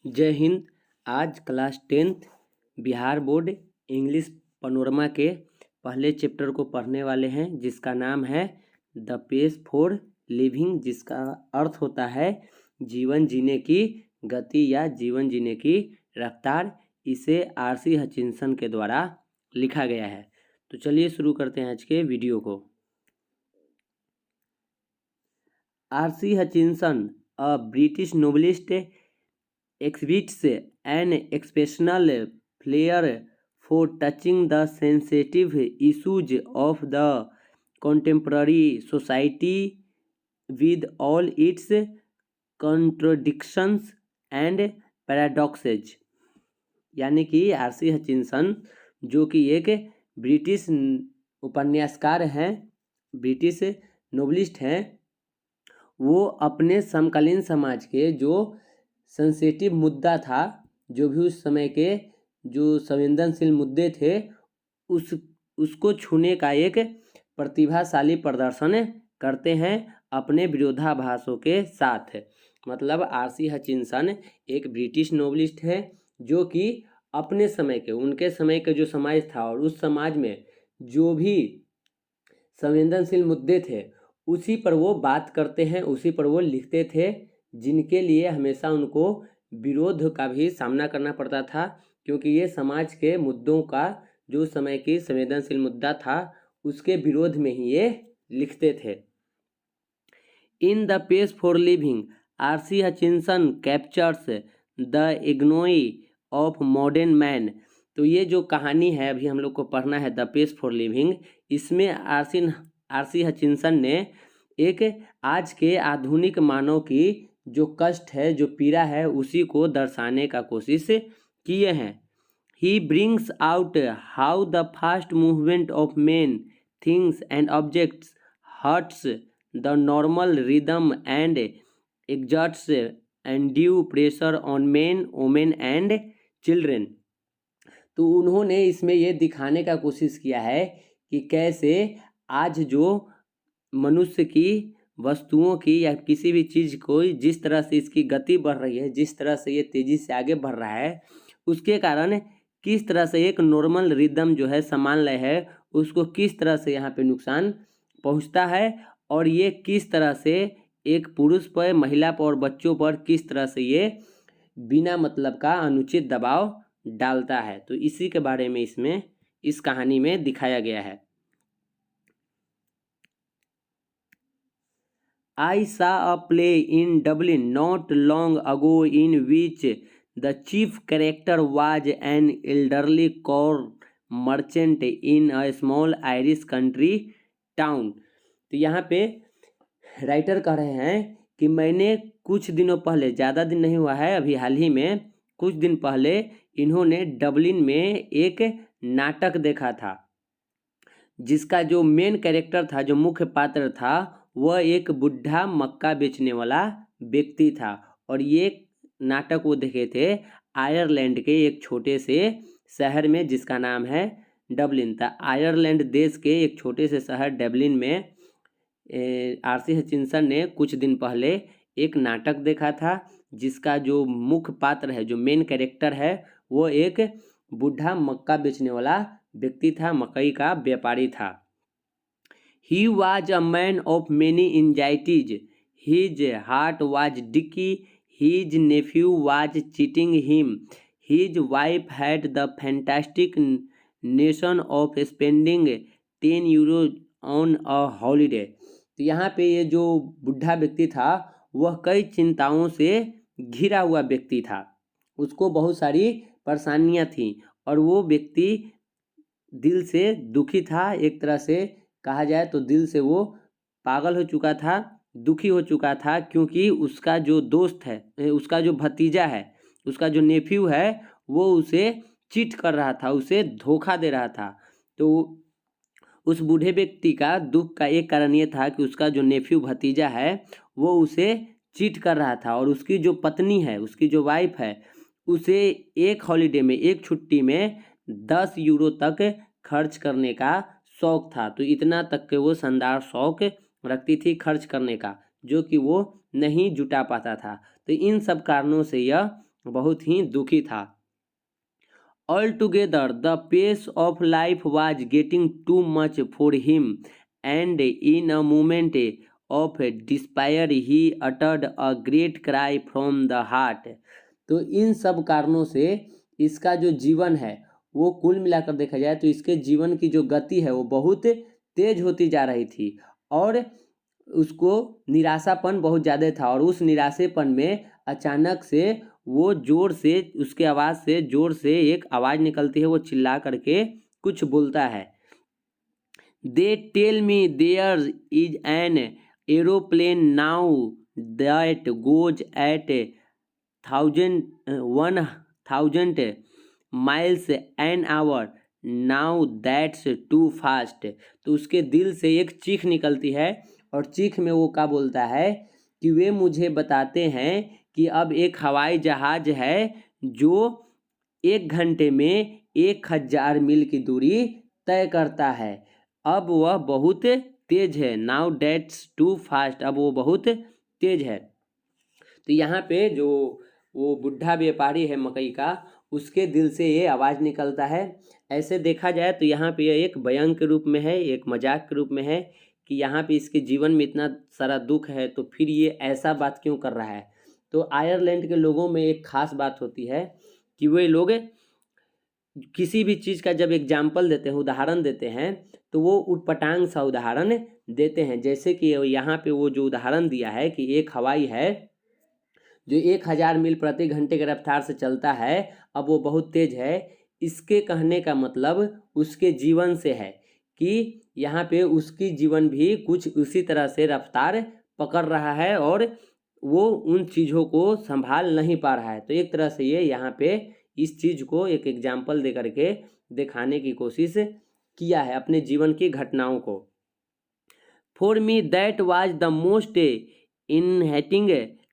जय हिंद। आज class 10th Bihar board English panorama के पहले चैप्टर को पढ़ने वाले हैं, जिसका नाम है द पेस फॉर लिविंग, जिसका अर्थ होता है जीवन जीने की गति या जीवन जीने की रफ्तार। इसे आरसी हचिंसन के द्वारा लिखा गया है। तो चलिए शुरू करते हैं आज के वीडियो को। RC Hutchinson, a British novelist, exhibits an exceptional flair for touching the sensitive issues of the contemporary society with all its contradictions and paradoxes। यानी कि आरसी हचिंसन, जो कि एक ब्रिटिश उपन्यासकार हैं, ब्रिटिश नोवेलिस्ट हैं, वो अपने समकालीन समाज के जो सेंसिटिव मुद्दा था, जो भी उस समय के जो संवेदनशील मुद्दे थे, उसको छूने का एक प्रतिभाशाली प्रदर्शन करते हैं अपने विरोधाभासों के साथ। मतलब आरसी हचिंसन एक ब्रिटिश नोवेलिस्ट है जो कि अपने समय के, उनके समय के जो समाज था और उस समाज में जो भी संवेदनशील मुद्दे थे उसी पर वो बात करते हैं, उसी पर वो लिखते थे, जिनके लिए हमेशा उनको विरोध का भी सामना करना पड़ता था, क्योंकि ये समाज के मुद्दों का, जो समय की संवेदनशील मुद्दा था, उसके विरोध में ही ये लिखते थे। In the pace for living, R C Hutchinson captures the ennui of modern man. तो ये जो कहानी है अभी हम लोग को पढ़ना है, द पेस फॉर लिविंग, इसमें आरसी हचिंसन ने एक आज के आधुनिक मानव की जो कष्ट है, जो पीड़ा है, उसी को दर्शाने का कोशिश किए हैं। He brings out how the fast movement of man, things and objects hertz the normal rhythm and exerts undue pressure on main, women and children. तो उन्होंने इसमें ये दिखाने का कोशिश किया है कि कैसे आज जो मनुष्य की, वस्तुओं की या किसी भी चीज़ को जिस तरह से इसकी गति बढ़ रही है, जिस तरह से ये तेज़ी से आगे बढ़ रहा है, उसके कारण किस तरह से एक नॉर्मल रिदम जो है, समान लय है, उसको किस तरह से यहाँ पे नुकसान पहुँचता है, और ये किस तरह से एक पुरुष पर, महिला पर और बच्चों पर किस तरह से ये बिना मतलब का अनुचित दबाव डालता है। तो इसी के बारे में इसमें, इस कहानी में दिखाया गया है। I saw a play in Dublin not long ago in which the chief character was an elderly corn merchant in a small Irish country town। तो यहाँ पे राइटर कह रहे हैं कि मैंने कुछ दिनों पहले, ज़्यादा दिन नहीं हुआ है, अभी हाल ही में कुछ दिन पहले इन्होंने डबलिन में एक नाटक देखा था, जिसका जो मेन कैरेक्टर था, जो मुख्य पात्र था, वह एक बुढ़ा मक्का बेचने वाला व्यक्ति था। और ये नाटक वो देखे थे आयरलैंड के एक छोटे से शहर में, जिसका नाम है डबलिन था। आयरलैंड देश के एक छोटे से शहर डबलिन में आरसी हचिंसन ने कुछ दिन पहले एक नाटक देखा था, जिसका जो मुख्य पात्र है, जो मेन कैरेक्टर है, वो एक बुढ़ा मक्का बेचने वाला व्यक्ति था, मकई का व्यापारी था। He was a man of many anxieties. His heart was dicky. His nephew was cheating him. His wife had the fantastic notion of spending 10 euros on a holiday। तो यहाँ पे ये जो बुढ़ा व्यक्ति था, वह कई चिंताओं से घिरा हुआ व्यक्ति था, उसको बहुत सारी परेशानियाँ थीं, और वो व्यक्ति दिल से दुखी था। एक तरह से कहा जाए तो दिल से वो पागल हो चुका था, दुखी हो चुका था, क्योंकि उसका जो दोस्त है, उसका जो भतीजा है, उसका जो नेफ्यू है, वो उसे चीट कर रहा था, उसे धोखा दे रहा था। तो उस बूढ़े व्यक्ति का दुख का एक कारण ये था कि उसका जो नेफ्यू, भतीजा है, वो उसे चीट कर रहा था, और उसकी जो पत्नी है, उसकी जो वाइफ है, उसे एक हॉलीडे में, एक छुट्टी में 10 यूरो तक खर्च करने का शौक था। तो इतना तक के वो शानदार शौक रखती थी खर्च करने का, जो कि वो नहीं जुटा पाता था। तो इन सब कारणों से यह बहुत ही दुखी था। Altogether, the pace of life was getting too much for him, and in a moment of despair he uttered a great cry from the heart. तो इन सब कारणों से इसका जो जीवन है वो कुल मिलाकर देखा जाए तो इसके जीवन की जो गति है वो बहुत तेज होती जा रही थी और उसको निराशापन बहुत ज़्यादा था। और उस निराशेपन में अचानक से वो जोर से उसके आवाज़ से जोर से एक आवाज़ निकलती है, वो चिल्ला करके कुछ बोलता है। They tell me there is an aeroplane now that goes at 1000 miles an hour, now that's too fast. तो उसके दिल से एक चीख निकलती है और चीख में वो क्या बोलता है कि वे मुझे बताते हैं कि अब एक हवाई जहाज है जो 1 घंटे में 1000 मील की दूरी तय करता है। अब वह बहुत तेज है। नाउ दैट्स टू फास्ट, अब वो बहुत तेज है। तो यहाँ पे जो वो बुढ़ा व्यापारी है मकई का, उसके दिल से ये आवाज़ निकलता है। ऐसे देखा जाए तो यहाँ पे एक बयान के रूप में है, एक मजाक के रूप में है कि यहाँ पे इसके जीवन में इतना सारा दुख है तो फिर ये ऐसा बात क्यों कर रहा है। तो आयरलैंड के लोगों में एक ख़ास बात होती है कि वे लोग किसी भी चीज़ का जब एग्जाम्पल देते हैं, उदाहरण देते हैं, तो वो उटपटांग सा उदाहरण देते हैं। जैसे कि यहाँ पे वो जो उदाहरण दिया है कि एक हवाई है जो 1000 मील प्रति घंटे की रफ्तार से चलता है, अब वो बहुत तेज है। इसके कहने का मतलब उसके जीवन से है कि यहाँ पे उसकी जीवन भी कुछ उसी तरह से रफ्तार पकड़ रहा है और वो उन चीज़ों को संभाल नहीं पा रहा है। तो एक तरह से ये यहाँ पे इस चीज़ को एक एग्जाम्पल दे करके दिखाने की कोशिश किया है अपने जीवन की घटनाओं को। For me that was the most enchanting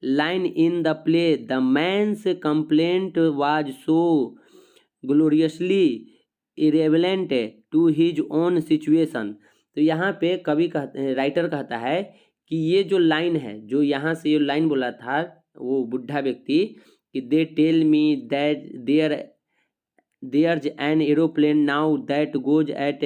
line in the play. The man's complaint was so gloriously irrelevant to his own situation. तो यहाँ पे राइटर कहता है कि ये जो लाइन है, जो यहाँ से ये लाइन बोला था वो बुढ़ा व्यक्ति कि they tell me that there's an aeroplane now that goes at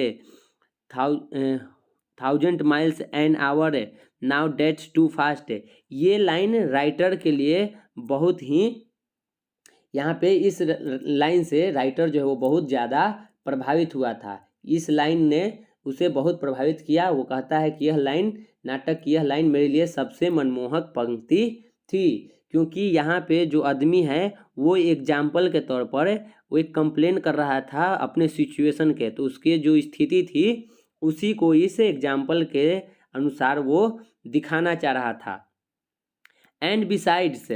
1000 miles an hour, now that's too fast. ये लाइन राइटर के लिए बहुत ही, यहाँ पे इस लाइन से राइटर जो है वो बहुत ज़्यादा प्रभावित हुआ था। इस लाइन ने उसे बहुत प्रभावित किया। वो कहता है कि यह लाइन, नाटक की यह लाइन मेरे लिए सबसे मनमोहक पंक्ति थी, क्योंकि यहाँ पे जो आदमी है वो एग्जाम्पल के तौर पर वो एक कंप्लेन कर रहा था अपने सिचुएशन के, तो उसके जो स्थिति थी उसी को इस एग्जाम्पल के अनुसार वो दिखाना चाह रहा था। And besides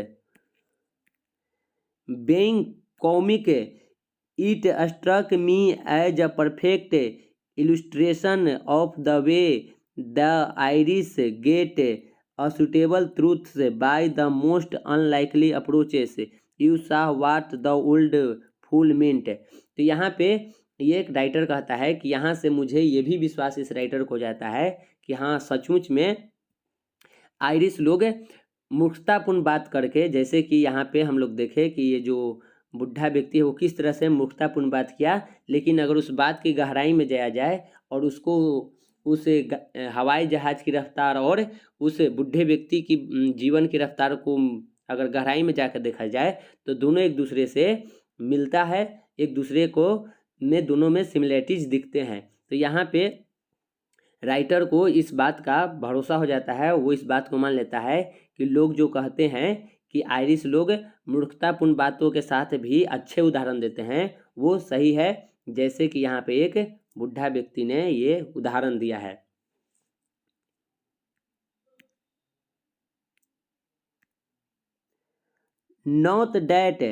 being comic it struck me as a perfect illustration of the way the Irish get a suitable truths by the most unlikely approaches you saw what the old fool meant. तो यहाँ पे ये एक writer कहता है कि यहाँ से मुझे ये भी विश्वास इस राइटर को जाता है कि हाँ सचमुच में आयरिश लोग मूर्खतापूर्ण बात करके, जैसे कि यहाँ पे हम लोग देखें कि ये जो बुढ़ा व्यक्ति है वो किस तरह से मूर्खतापूर्ण बात किया, लेकिन अगर उस बात की गहराई में जाया जाए और उसको उस हवाई जहाज़ की रफ्तार और उस बुढ़े व्यक्ति की जीवन की रफ्तार को अगर गहराई में जाकर देखा जाए तो दोनों एक दूसरे से मिलता है, एक दूसरे को में दोनों में सिमिलरिटीज दिखते हैं। तो यहाँ पे राइटर को इस बात का भरोसा हो जाता है, वो इस बात को मान लेता है कि लोग जो कहते हैं कि आयरिश लोग मूर्खतापूर्ण बातों के साथ भी अच्छे उदाहरण देते हैं वो सही है, जैसे कि यहाँ पे एक बुढ़ा व्यक्ति ने ये उदाहरण दिया है। Not that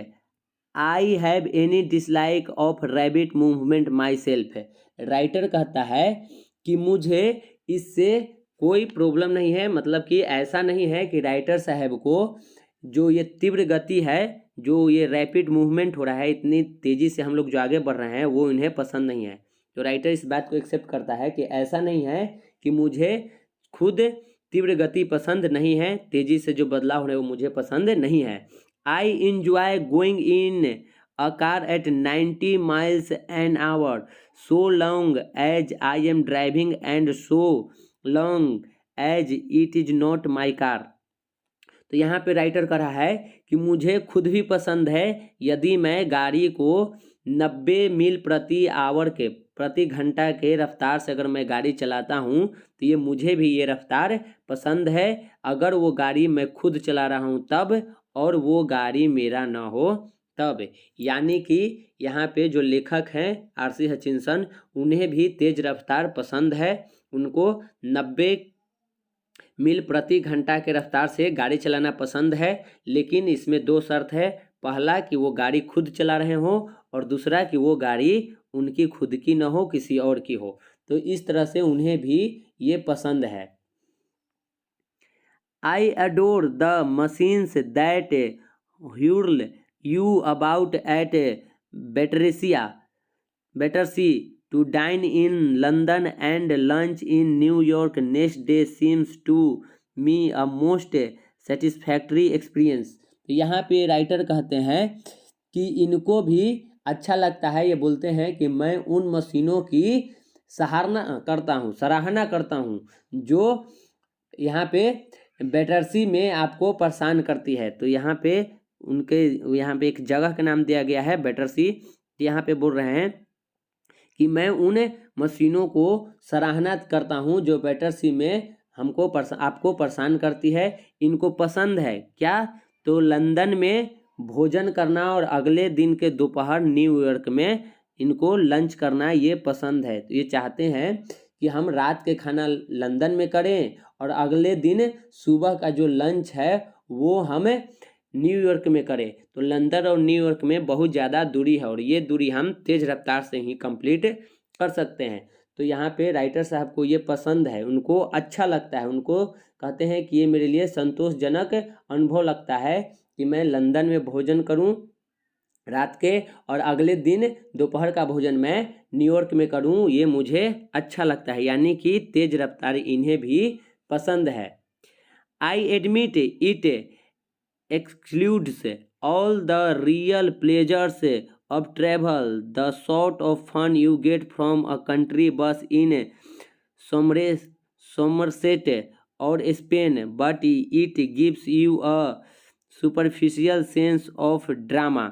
I have any dislike of rabbit movement my self. Writer कहता है कि मुझे इससे कोई प्रॉब्लम नहीं है, मतलब कि ऐसा नहीं है कि राइटर साहब को जो ये तीव्र गति है, जो ये रैपिड मूवमेंट हो रहा है, इतनी तेज़ी से हम लोग जो आगे बढ़ रहे हैं वो इन्हें पसंद नहीं है। तो राइटर इस बात को एक्सेप्ट करता है कि ऐसा नहीं है कि मुझे खुद तीव्र गति पसंद नहीं है, तेज़ी से जो बदलाव हो रहा है वो मुझे पसंद नहीं है। I enjoy going in a car at 90 miles an hour so long as I am driving and so long as it is not my car। तो यहाँ पे राइटर कह रहा है कि मुझे खुद भी पसंद है यदि मैं गाड़ी को 90 मील प्रति आवर के प्रति घंटा के रफ्तार से अगर मैं गाड़ी चलाता हूँ तो ये मुझे भी ये रफ्तार पसंद है अगर वो गाड़ी मैं खुद चला रहा हूँ तब और वो गाड़ी मेरा ना हो तब। यानी कि यहाँ पे जो लेखक हैं आर.सी. हचिंसन उन्हें भी तेज रफ्तार पसंद है, उनको 90 मील प्रति घंटा के रफ्तार से गाड़ी चलाना पसंद है, लेकिन इसमें दो शर्त है। पहला कि वो गाड़ी खुद चला रहे हों और दूसरा कि वो गाड़ी उनकी खुद की न हो किसी और की हो। तो इस तरह से उन्हें भी ये पसंद है। I adore the machines that hurl you about at Battersea to dine in London and lunch in New York next day seems to me a most satisfactory experience। तो यहाँ पे राइटर कहते हैं कि इनको भी अच्छा लगता है, ये बोलते हैं कि मैं उन मशीनों की सराहना करता हूँ जो यहाँ पे बैटरसी में आपको परेशान करती है। तो यहाँ पे एक जगह का नाम दिया गया है बैटरसी। यहाँ पे बोल रहे हैं कि मैं उन मशीनों को सराहना करता हूँ जो बैटरसी में आपको परेशान करती है। इनको पसंद है क्या? तो लंदन में भोजन करना और अगले दिन के दोपहर न्यूयॉर्क में इनको लंच करना ये पसंद है। तो ये चाहते हैं कि हम रात के खाना लंदन में करें और अगले दिन सुबह का जो लंच है वो हम न्यूयॉर्क में करें। तो लंदन और न्यूयॉर्क में बहुत ज़्यादा दूरी है और ये दूरी हम तेज़ रफ्तार से ही कंप्लीट कर सकते हैं। तो यहाँ पे राइटर साहब को ये पसंद है, उनको अच्छा लगता है, उनको कहते हैं कि ये मेरे लिए संतोषजनक अनुभव लगता है कि मैं लंदन में भोजन करूँ रात के और अगले दिन दोपहर का भोजन मैं न्यूयॉर्क में करूँ, ये मुझे अच्छा लगता है। यानी कि तेज़ रफ्तार इन्हें भी पसंद है। I admit it excludes all the real pleasures of travel, the sort of fun you get from a country bus in Somerset or Spain, but it gives you a superficial sense of drama।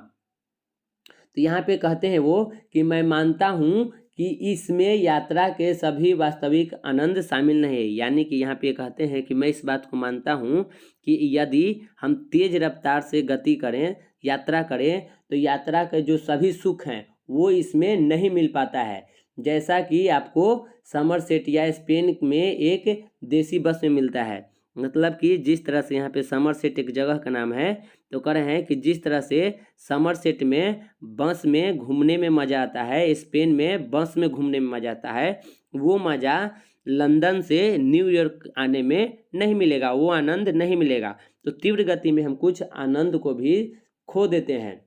तो यहाँ पे कहते हैं वो कि मैं मानता हूँ कि इसमें यात्रा के सभी वास्तविक आनंद शामिल नहीं है। यानी कि यहाँ पे कहते हैं कि मैं इस बात को मानता हूँ कि यदि हम तेज़ रफ्तार से गति करें, यात्रा करें, तो यात्रा के जो सभी सुख हैं वो इसमें नहीं मिल पाता है। जैसा कि आपको समरसेट या स्पेन में एक देसी बस में मिलता है। मतलब कि जिस तरह से यहाँ पे समरसेट एक जगह का नाम है, तो कह रहे हैं कि जिस तरह से समरसेट में बस में घूमने में मज़ा आता है, स्पेन में बस में घूमने में मज़ा आता है, वो मज़ा लंदन से न्यूयॉर्क आने में नहीं मिलेगा, वो आनंद नहीं मिलेगा। तो तीव्र गति में हम कुछ आनंद को भी खो देते हैं।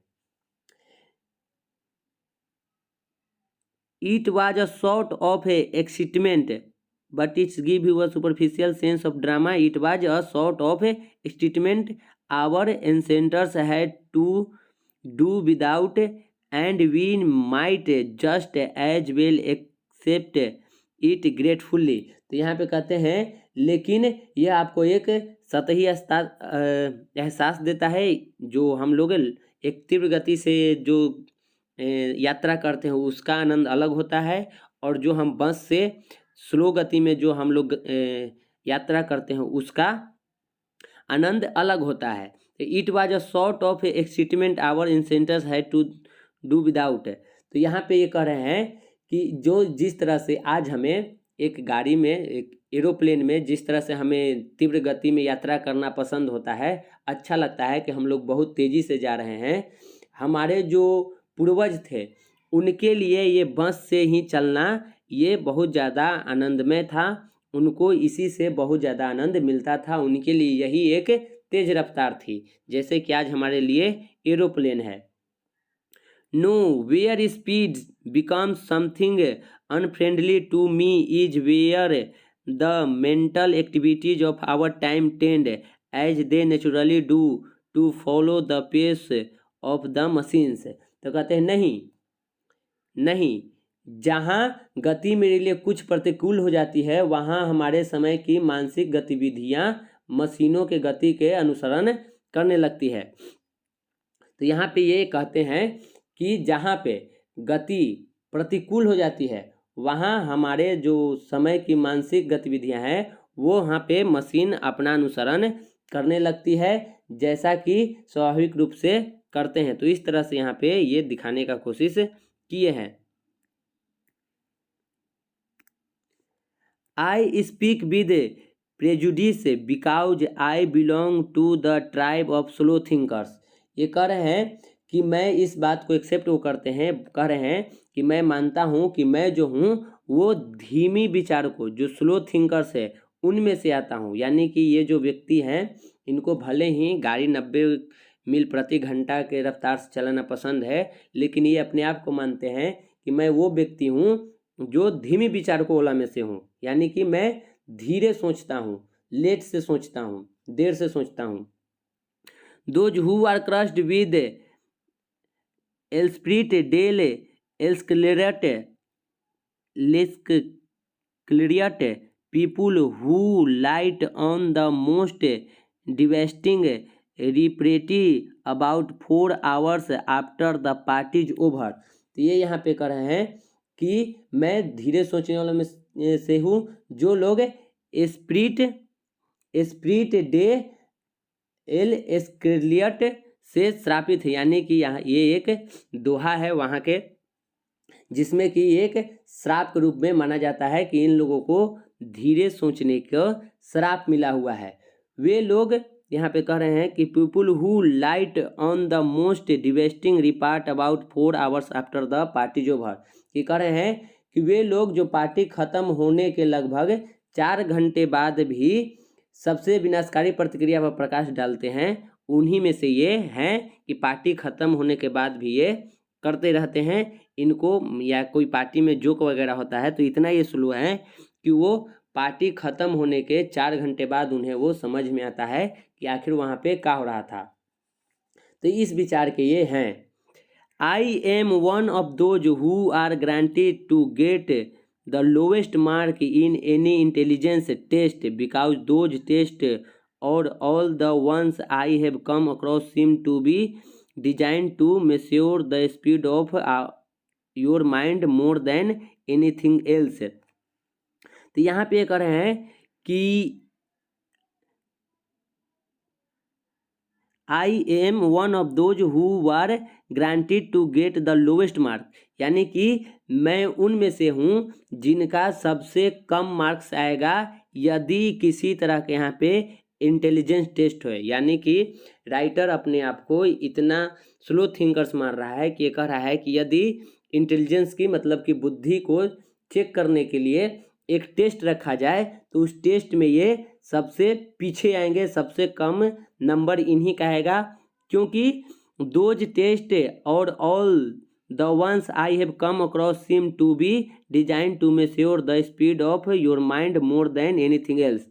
It was a sort of excitement but it give you a superficial sense of drama. It was a sort of statement our ancestors had to do without, and we might just as well accept it gratefully। तो यहाँ पे कहते हैं लेकिन यह आपको एक सतही एहसास देता है। जो हम लोग एक तीव्र गति से जो यात्रा करते हैं उसका आनंद अलग होता है, और जो हम बस से स्लो गति में जो हम लोग यात्रा करते हैं उसका आनंद अलग होता है। It was a sort of excitement our ancestors had to do without. तो यहाँ पे ये कह रहे हैं कि जो जिस तरह से आज हमें एक गाड़ी में, एक एरोप्लेन में जिस तरह से हमें तीव्र गति में यात्रा करना पसंद होता है, अच्छा लगता है कि हम लोग बहुत तेज़ी से जा रहे हैं, हमारे जो पूर्वज थे उनके लिए ये बस से ही चलना ये बहुत ज़्यादा आनंदमय था। उनको इसी से बहुत ज़्यादा आनंद मिलता था, उनके लिए यही एक तेज़ रफ्तार थी, जैसे कि आज हमारे लिए एरोप्लेन है। No where speed becomes something unfriendly to me is where the mental activities of our time tend as they naturally do to follow the pace of the machines. तो कहते हैं नहीं नहीं, जहाँ गति मेरे लिए कुछ प्रतिकूल हो जाती है वहाँ हमारे समय की मानसिक गतिविधियाँ मशीनों के गति के अनुसरण करने लगती है। तो यहाँ पे ये कहते हैं कि जहाँ पे गति प्रतिकूल हो जाती है वहाँ हमारे जो समय की मानसिक गतिविधियाँ हैं वो वहाँ पे मशीन अपना अनुसरण करने लगती है, जैसा कि स्वाभाविक रूप से करते हैं। तो इस तरह से यहाँ पे ये दिखाने का कोशिश किए हैं। I speak with prejudice because I belong to the tribe of slow thinkers. ये कह रहे हैं कि मैं इस बात को एक्सेप्ट वो करते हैं, कह रहे हैं कि मैं मानता हूँ कि मैं जो हूँ वो धीमी विचारकों जो स्लो थिंकर्स है उनमें से आता हूँ। यानी कि ये जो व्यक्ति हैं इनको भले ही गाड़ी 90 मील प्रति घंटा के रफ्तार से चलाना पसंद है, लेकिन ये अपने आप को मानते हैं कि मैं वो व्यक्ति हूँ जो धीमी विचारकों वाला में से हूँ। यानी कि मैं धीरे सोचता हूँ, लेट से सोचता हूँ, देर से सोचता हूँ। Those who are crushed with Elsprit del Esclerate people who light on the most devastating repartee about 4 hours after the party is over। तो ये यहाँ पे कह रहे हैं कि मैं धीरे सोचने वालों में से हूँ जो लोग स्प्रिट डे एल एस्क्रिलियट से श्रापित है। यानी कि यहाँ ये एक दोहा है वहाँ के, जिसमें कि एक श्राप के रूप में माना जाता है कि इन लोगों को धीरे सोचने का श्राप मिला हुआ है। वे लोग यहाँ पे कह रहे हैं कि people who light on the most devastating report about 4 hours after the party over. ये कह रहे हैं कि वे लोग जो पार्टी खत्म होने के लगभग 4 घंटे बाद भी सबसे विनाशकारी प्रतिक्रिया पर प्रकाश डालते हैं, उन्हीं में से ये हैं कि पार्टी खत्म होने के बाद भी ये करते रहते हैं। इनको या कोई पार्टी में जोक वगैरह होता है तो इतना ये स्लो है कि वो पार्टी खत्म होने के 4 घंटे बाद उन्हें वो समझ में आता है कि आखिर वहाँ पे क्या हो रहा था। तो इस विचार के ये हैं। I am one of those who are granted to get the lowest mark in any intelligence test because those tests or all the ones I have come across seem to be designed to measure the speed of your mind more than anything else। तो यहाँ पे कह रहे हैं कि I am one of those who are granted to get the lowest mark. यानी कि मैं उनमें से हूँ जिनका सबसे कम मार्क्स आएगा यदि किसी तरह के यहाँ पे इंटेलिजेंस टेस्ट हो। यानी कि राइटर अपने आप को इतना स्लो थिंकर्स मान रहा है कि ये कह रहा है कि यदि इंटेलिजेंस की मतलब कि बुद्धि को चेक करने के लिए एक टेस्ट रखा जाए तो उस टेस्ट में ये सबसे पीछे आएंगे, सबसे कम नंबर इन्हीं का आएगा, क्योंकि दोज टेस्ट और all the ones I have come across seem to be design to measure the speed of your mind more than anything else.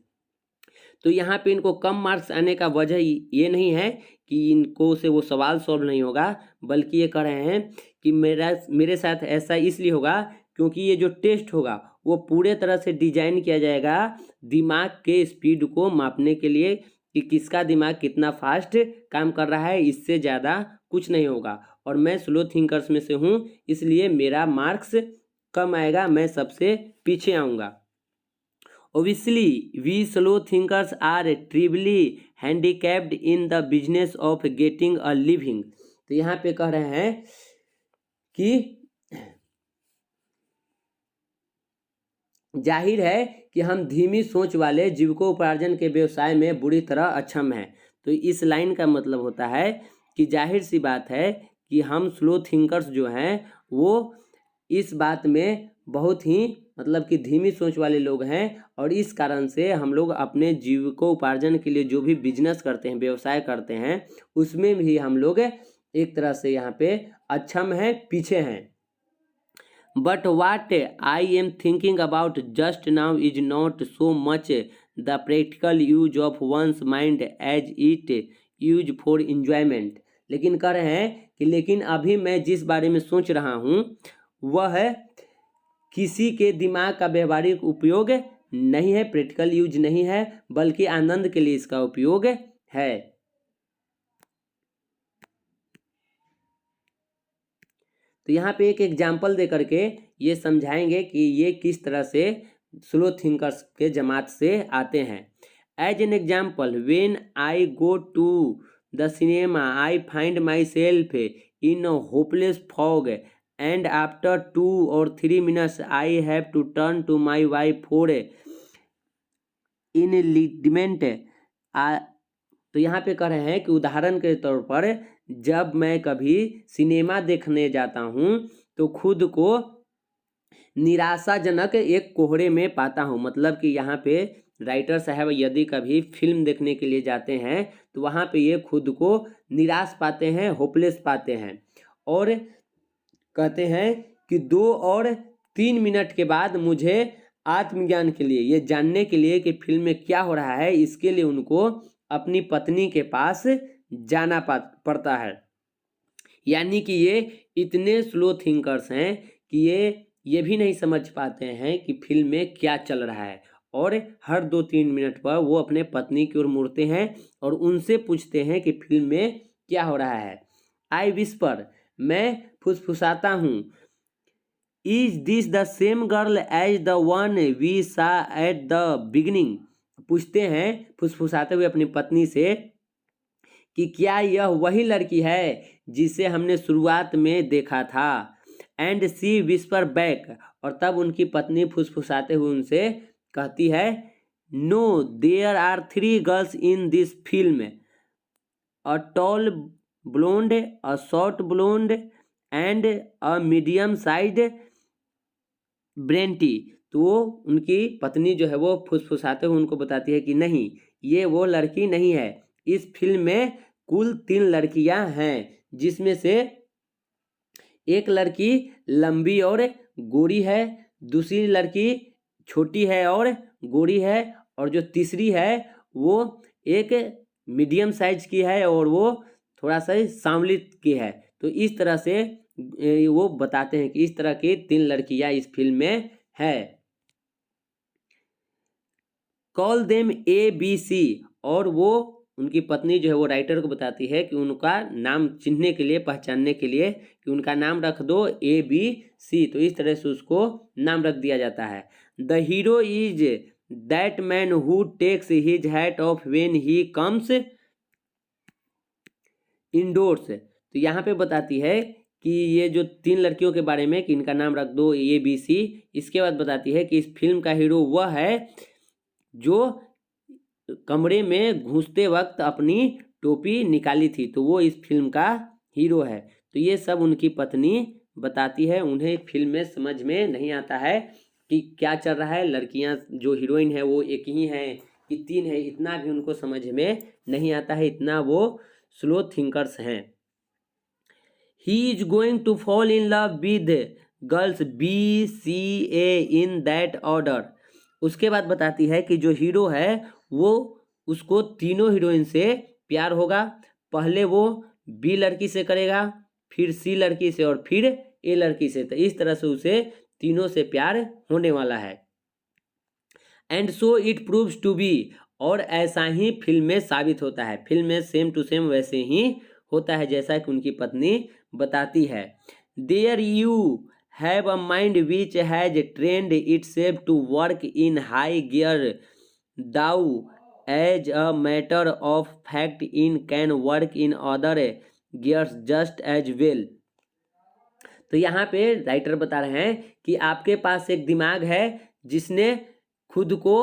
तो यहाँ पे इनको कम मार्क्स आने का वजह ये नहीं है कि इनको से वो सवाल सॉल्व नहीं होगा, बल्कि ये कह रहे हैं कि मेरे साथ ऐसा इसलिए होगा क्योंकि ये जो टेस्ट होगा वो पूरे तरह से डिजाइन किया जाएगा दिमाग के स्पीड को मापने के लिए कि किसका दिमाग कितना फास्ट काम कर रहा है, इससे ज़्यादा कुछ नहीं होगा। और मैं स्लो थिंकर्स में से हूँ, इसलिए मेरा मार्क्स कम आएगा, मैं सबसे पीछे आऊँगा। Obviously, we slow thinkers are terribly handicapped in the business of getting a living। तो यहाँ पे कह रहे हैं कि जाहिर है कि हम धीमी सोच वाले जीविकोपार्जन के व्यवसाय में बुरी तरह अक्षम हैं। तो इस लाइन का मतलब होता है कि जाहिर सी बात है कि हम स्लो थिंकर्स जो हैं वो इस बात में बहुत ही मतलब कि धीमी सोच वाले लोग हैं, और इस कारण से हम लोग अपने जीविकोपार्जन के लिए जो भी बिजनेस करते हैं, व्यवसाय करते हैं, उसमें भी हम लोग एक तरह से यहाँ पे अक्षम हैं, पीछे हैं। But what I am thinking about just now is not so much the practical use of one's mind as it use for enjoyment. लेकिन कह रहे हैं कि लेकिन अभी मैं जिस बारे में सोच रहा हूँ वह किसी के दिमाग का व्यवहारिक उपयोग नहीं है, प्रैक्टिकल यूज नहीं है, बल्कि आनंद के लिए इसका उपयोग है। तो यहाँ पे एक एग्जाम्पल दे करके ये समझाएंगे कि ये किस तरह से स्लो थिंकर्स के जमात से आते हैं। As an example, when I go to the cinema I find myself in hopeless fog and after 2 or 3 minutes I have to turn to my wife for enlightenment. तो यहाँ पे कह रहे हैं कि उदाहरण के तौर पर जब मैं कभी सिनेमा देखने जाता हूँ तो खुद को निराशाजनक एक कोहरे में पाता हूँ। मतलब कि यहाँ पे राइटर साहब यदि कभी फिल्म देखने के लिए जाते हैं तो वहाँ पे ये खुद को निराश पाते हैं, होपलेस पाते हैं, और कहते हैं कि 2 और 3 मिनट के बाद मुझे आत्मज्ञान के लिए, ये जानने के लिए कि फिल्म में क्या हो रहा है, इसके लिए उनको अपनी पत्नी के पास जाना पड़ता है। यानी कि ये इतने स्लो थिंकर्स हैं कि ये भी नहीं समझ पाते हैं कि फिल्म में क्या चल रहा है, और हर 2-3 मिनट पर वो अपने पत्नी की ओर मुड़ते हैं और उनसे पूछते हैं कि फिल्म में क्या हो रहा है। आई विस्पर, मैं फुसफुसाता हूँ, is this the same girl as the one we saw at the beginning. पूछते हैं फुसफुसाते हुए अपनी पत्नी से कि क्या यह वही लड़की है जिसे हमने शुरुआत में देखा था। एंड सी विस्पर बैक, और तब उनकी पत्नी फुसफुसाते हुए उनसे कहती है, no there are 3 girls in this film, a tall blonde, a short blonde and a medium size brunette. तो वो उनकी पत्नी जो है वो फुसफुसाते हुए उनको बताती है कि नहीं, ये वो लड़की नहीं है, इस फिल्म में कुल 3 लड़कियां हैं, जिसमें से एक लड़की लंबी और गोरी है, दूसरी लड़की छोटी है और गोरी है, और जो तीसरी है वो एक मीडियम साइज की है और वो थोड़ा सा सांवली की है। तो इस तरह से वो बताते हैं कि इस तरह की 3 लड़कियां इस फिल्म में है। कॉल देम ABC, और वो उनकी पत्नी जो है वो राइटर को बताती है कि उनका नाम चिन्हने के लिए, पहचानने के लिए, कि उनका नाम रख दो ABC। तो इस तरह से उसको नाम रख दिया जाता है। The hero is that man who takes his hat off when he comes indoors. तो यहाँ पे बताती है कि ये जो 3 लड़कियों के बारे में कि इनका नाम रख दो ABC। इसके बाद बताती है कि इस फिल्म का हीरो वह है जो कमरे में घुसते वक्त अपनी टोपी निकाली थी, तो वो इस फिल्म का हीरो है। तो ये सब उनकी पत्नी बताती है। उन्हें फिल्म में समझ में नहीं आता है कि क्या चल रहा है, लड़कियां जो हीरोइन है वो एक ही हैं कि 3 है, इतना भी उनको समझ में नहीं आता है, इतना वो स्लो थिंकर्स हैं। He is going to fall in love with girls BCA in that order. उसके बाद बताती है कि जो हीरो है वो उसको तीनों हीरोइन से प्यार होगा। पहले वो B लड़की से करेगा, फिर C लड़की से, और फिर A लड़की से। तो इस तरह से उसे तीनों से प्यार होने वाला है। And so it proves to be, और ऐसा ही फिल्म में साबित होता है। फिल्म में सेम टू सेम वैसे ही होता है जैसा कि उनकी पत्नी बताती है। There you have a mind which has trained itself to work in high gear, though as a matter of fact it can work in other gears just as well. तो यहाँ पे राइटर बता रहे हैं कि आपके पास एक दिमाग है जिसने खुद को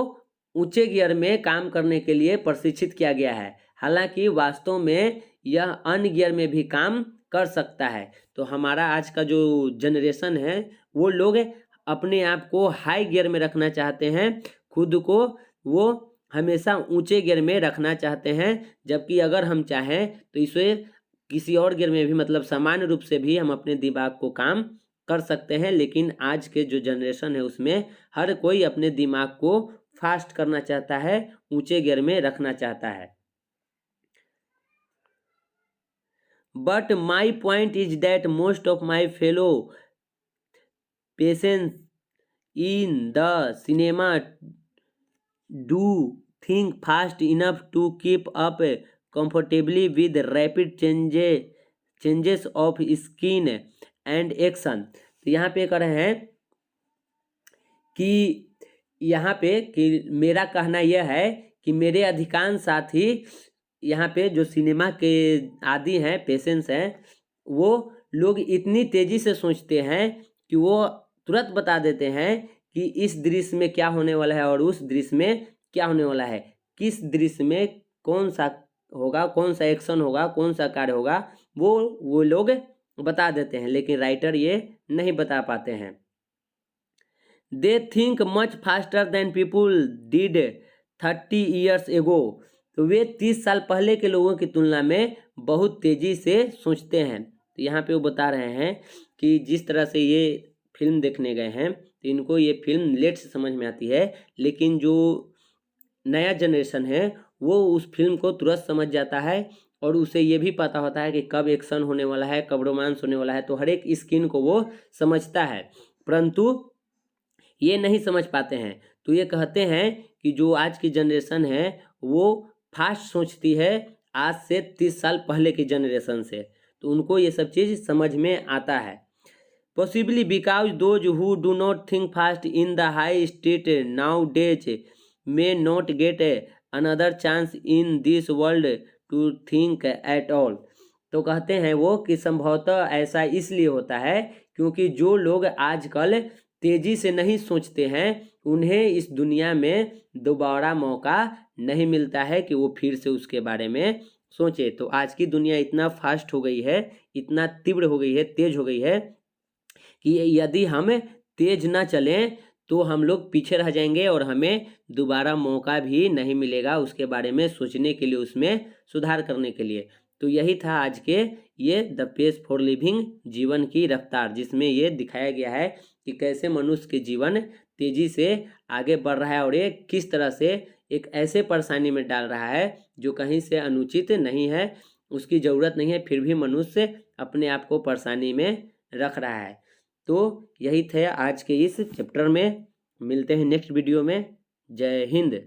ऊंचे गियर में काम करने के लिए प्रशिक्षित किया गया है, हालांकि वास्तव में यह अन्य गियर में भी काम कर सकता है। तो हमारा आज का जो जनरेशन है वो लोग अपने आप को हाई गियर में रखना चाहते हैं, खुद को वो हमेशा ऊंचे गियर में रखना चाहते हैं, जबकि अगर हम चाहें तो इसे किसी और गियर में भी, मतलब सामान्य रूप से भी हम अपने दिमाग को काम कर सकते हैं। लेकिन आज के जो जनरेशन है उसमें हर कोई अपने दिमाग को फास्ट करना चाहता है, ऊंचे गियर में रखना चाहता है। But my point is that most of my fellow patients in the cinema do think fast enough to keep up comfortably with rapid changes of scene and action. तो यहाँ पे कह रहे हैं कि यहाँ पे कि मेरा कहना यह है कि मेरे अधिकांश साथी यहाँ पे जो सिनेमा के आदी हैं, पेशेंट्स हैं, वो लोग इतनी तेज़ी से सोचते हैं कि वो तुरंत बता देते हैं कि इस दृश्य में क्या होने वाला है और उस दृश्य में क्या होने वाला है, किस दृश्य में कौन सा होगा, कौन सा एक्शन होगा, कौन सा कार्य होगा, वो लोग बता देते हैं, लेकिन राइटर ये नहीं बता पाते हैं। They think much faster than people did 30 years ago. तो वे 30 साल पहले के लोगों की तुलना में बहुत तेज़ी से सोचते हैं। तो यहाँ पे वो बता रहे हैं कि जिस तरह से ये फिल्म देखने गए हैं तो इनको ये फिल्म लेट से समझ में आती है, लेकिन जो नया जनरेशन है वो उस फिल्म को तुरंत समझ जाता है और उसे ये भी पता होता है कि कब एक्शन होने वाला है, कब रोमांस होने वाला है, तो हर एक स्किन को वो समझता है, परंतु ये नहीं समझ पाते हैं। तो ये कहते हैं कि जो आज की जनरेशन है वो फास्ट सोचती है आज से 30 साल पहले की जनरेशन से, तो उनको ये सब चीज़ समझ में आता है। Possibly because those who do not think fast in the high street nowadays may not get another chance in this world to think at all. तो कहते हैं वो कि संभवतः ऐसा इसलिए होता है क्योंकि जो लोग आजकल तेज़ी से नहीं सोचते हैं उन्हें इस दुनिया में दोबारा मौका नहीं मिलता है कि वो फिर से उसके बारे में सोचे। तो आज की दुनिया इतना फास्ट हो गई है, इतना तीव्र हो गई है, तेज हो गई है कि यदि हम तेज ना चलें तो हम लोग पीछे रह जाएंगे और हमें दोबारा मौका भी नहीं मिलेगा उसके बारे में सोचने के लिए, उसमें सुधार करने के लिए। तो यही था आज के ये द पेस फॉर लिविंग, जीवन की रफ्तार, जिसमें ये दिखाया गया है कि कैसे मनुष्य के जीवन तेज़ी से आगे बढ़ रहा है और ये किस तरह से एक ऐसे परेशानी में डाल रहा है जो कहीं से अनुचित नहीं है, उसकी ज़रूरत नहीं है, फिर भी मनुष्य अपने आप को परेशानी में रख रहा है। तो यही थे आज के इस चैप्टर में। मिलते हैं नेक्स्ट वीडियो में। जय हिंद।